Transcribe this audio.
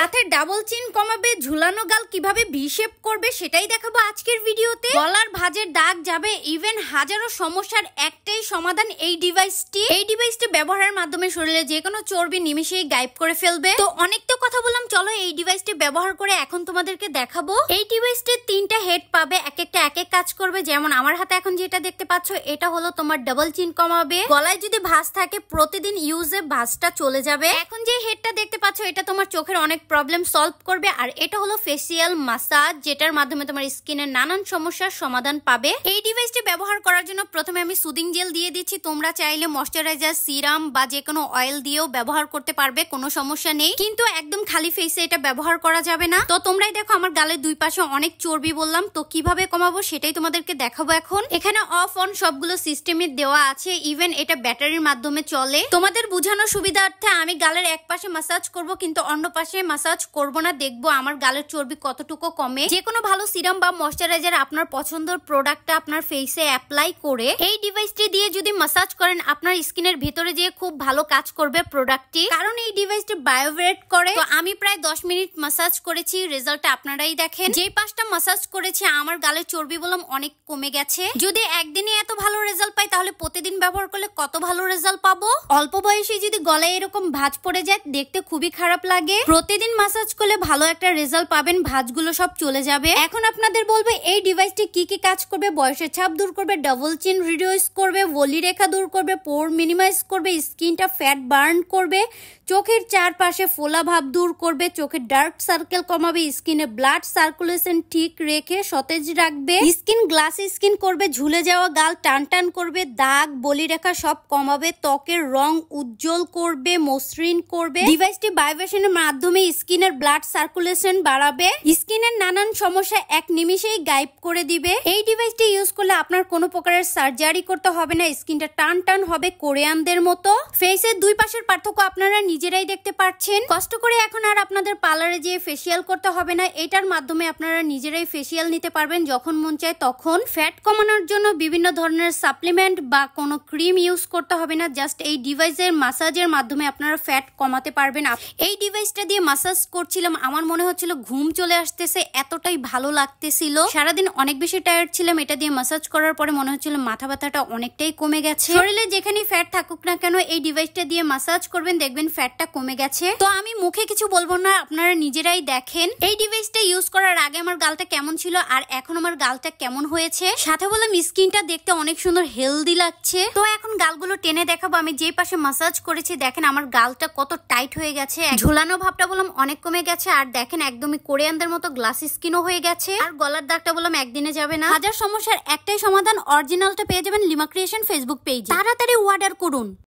হাতের ডাবল চিন কমাবে, ঝুলানো গাল কিভাবে ভি শেপ করবে সেটাই দেখাবো আজকের ভিডিওতে। গলার ভাঁজের দাগ যাবে, ইভেন হাজারো সমস্যার একটাই সমাধান এই ডিভাইসটি। এই ডিভাইসটি ব্যবহারের মাধ্যমে শরীরে যে কোনো চর্বি নিমেষেই গায়েব করে ফেলবে। তো অনেক তো কথা বললাম, চলো এই ডিভাইসটি ব্যবহার করে এখন তোমাদেরকে দেখাবো। এই ডিভাইসটির 3টা হেড পাবে, এক একটা এক এক কাজ করবে। যেমন আমার হাতে এখন যেটা দেখতে পাচ্ছ, এটা হলো তোমার ডাবল চিন কমাবে। গলায় যদি ভাঁজ থাকে প্রতিদিন ইউজে ভাঁজটা চলে যাবে। এখন যে হেডটা দেখতে পাচ্ছ, এটা তোমার চোখের অনেক প্রবলেম সলভ করবে। আর এটা হলো ফেসিয়াল মাসাজ, যেটার মাধ্যমে তোমার স্কিনের নানান সমস্যার সমাধান পাবে। এই ডিভাইসটি ব্যবহার করার জন্য প্রথমে আমি সুদিং জেল দিয়ে দিচ্ছি। তোমরা চাইলে ময়শ্চারাইজার, সিরাম বা যে কোনো অয়েল দিয়েও ব্যবহার করতে পারবে, কোনো সমস্যা নেই। কিন্তু একদম খালি ফেসে এটা ব্যবহার করা যাবে না। তো তোমরাই দেখো আমার গালের দুই পাশে অনেক চর্বি বললাম, তো কিভাবে কমাবো সেটাই তোমাদেরকে দেখাবো এখন। এখানে অফ অন সবগুলো সিস্টেমে দেওয়া আছে, ইভেন এটা ব্যাটারির মাধ্যমে চলে। তোমাদের বোঝানোর সুবিধার্থে আমি গালের এক পাশে মাসাজ করব, কিন্তু অন্য পাশে মাসাজ করব না। দেখবো আমার গালের চর্বি কতটুকু কমে। যে কোনো ভালো সিরাম বা ময়শ্চারাইজার আপনার পছন্দের প্রোডাক্টটা আপনার ফেসে অ্যাপ্লাই করে এই ডিভাইসটি দিয়ে যদি মাসাজ করেন, আপনার স্কিনের ভিতরে যে খুব ভালো কাজ করবে প্রোডাক্টটি। কারণ এই ডিভাইসটি বায়োব্রেড করে। তো আমি প্রায় 10 মিনিট মাসাজ করেছি, রেজাল্টটা আপনারাই দেখেন। যে পাশটা মাসাজ করেছি আমার গালের চর্বি বললাম অনেক কমে গেছে। যদি একদিনে এত ভালো রেজাল্ট পাই, তাহলে প্রতিদিন ব্যবহার করলে কত ভালো রেজাল্ট পাবো। অল্প বয়সে যদি গলায় এরকম ভাঁজ পড়ে যায়, দেখতে খুবই খারাপ লাগে। প্রতিদিন মাসাজ করলে ভালো একটা রেজাল্ট পাবেন, ভাঁজগুলো সব চলে যাবে। এখন আপনাদের বলবো এই ডিভাইসটি কি কি কাজ করবে। বয়সের ছাপ দূর করবে, ডাবল চিন রিডিউস করবে, বলি রেখা দূর করবে, পোর মিনিমাইজ করবে, স্কিনটা ফ্যাট বার্ন করবে, চোখের চারপাশে ফোলা ভাব দূর করবে, চোখের ডার্ক সার্কেল কমাবে, স্কিনে ব্লাড সার্কুলেশন ঠিক রেখে সতেজ রাখবে, স্কিন গ্লাস স্কিন করবে, ঝুলে যাওয়া গাল টান টান করবে, দাগ বলি রেখা সব কমাবে, ত্বকের রং উজ্জ্বল করবে, মসৃণ করবে। ডিভাইসটি ভাইব্রেশনের মাধ্যমে স্কিনের ব্লাড সার্কুলেশন বাড়াবে, স্কিনের নানান সমস্যা এক নিমিষেই গায়েব করে দিবে। এই ডিভাইসটি ইউজ করলে আপনার কোনো প্রকারের সার্জারি করতে হবে না, স্কিনটা টান টান হবে কোরিয়ানদের মতো। ফেসের দুই পাশের পার্থক্য আপনারা নিজেরাই দেখতে পাচ্ছেন। কষ্ট করে এখন আর আপনাদের পার্লারে যেয়ে ফেসিয়াল করতে হবে না, এটার মাধ্যমে আপনারা নিজেরাই ফেসিয়াল নিতে পারবেন যখন মন চায় তখন। ফ্যাট কমানোর জন্য বিভিন্ন ধরনের সাপ্লিমেন্ট বা কোনো ক্রিম ইউজ করতে হবে না, জাস্ট এই ডিভাইসের মাসাজের মাধ্যমে আপনারা ফ্যাট কমাতে পারবেন। এই ডিভাইসটা দিয়ে মাসাজ করছিলাম, আমার মনে হচ্ছিল ঘুম চলে আসতেছে, এতটাই ভালো লাগতেছিল। সারাদিন অনেক বেশি টায়ার্ড ছিলাম, এটা দিয়ে মাসাজ করার পরে মনে হচ্ছিল মাথা ব্যথাটা অনেকটাই কমে গেছে। শরীরে যেখানে ফ্যাট থাকুক না কেন, এই ডিভাইসটা দিয়ে মাসাজ করবেন, দেখবেন ফ্যাটটা কমে গেছে। তো আমি মুখে কিছু বলবো না, আপনারা নিজেরাই দেখেন। এই ডিভাইসটা ইউজ করার আগে আমার গালটা কেমন ছিল আর এখন আমার গালটা কেমন হয়েছে। সাথে বললাম স্কিনটা দেখতে অনেক সুন্দর হেলদি লাগছে। তো এখন গালগুলো টেনে দেখাবো। আমি যে পাশে মাসাজ করেছি দেখেন আমার গালটা কত টাইট হয়ে গেছে, ঝুলানো ভাবটা বললাম অনেক কমে গেছে। আর দেখেন একদমই কোরিয়ানদের মতো গ্লাস স্কিনও হয়ে গেছে। আর গলার দাগটা বললাম একদিনে যাবে না। হাজার সমস্যার একটাই সমাধান, অরিজিনালটা পেয়ে যাবেন লিমা ক্রিয়েশন ফেসবুক পেজে। তাড়াতাড়ি অর্ডার করুন।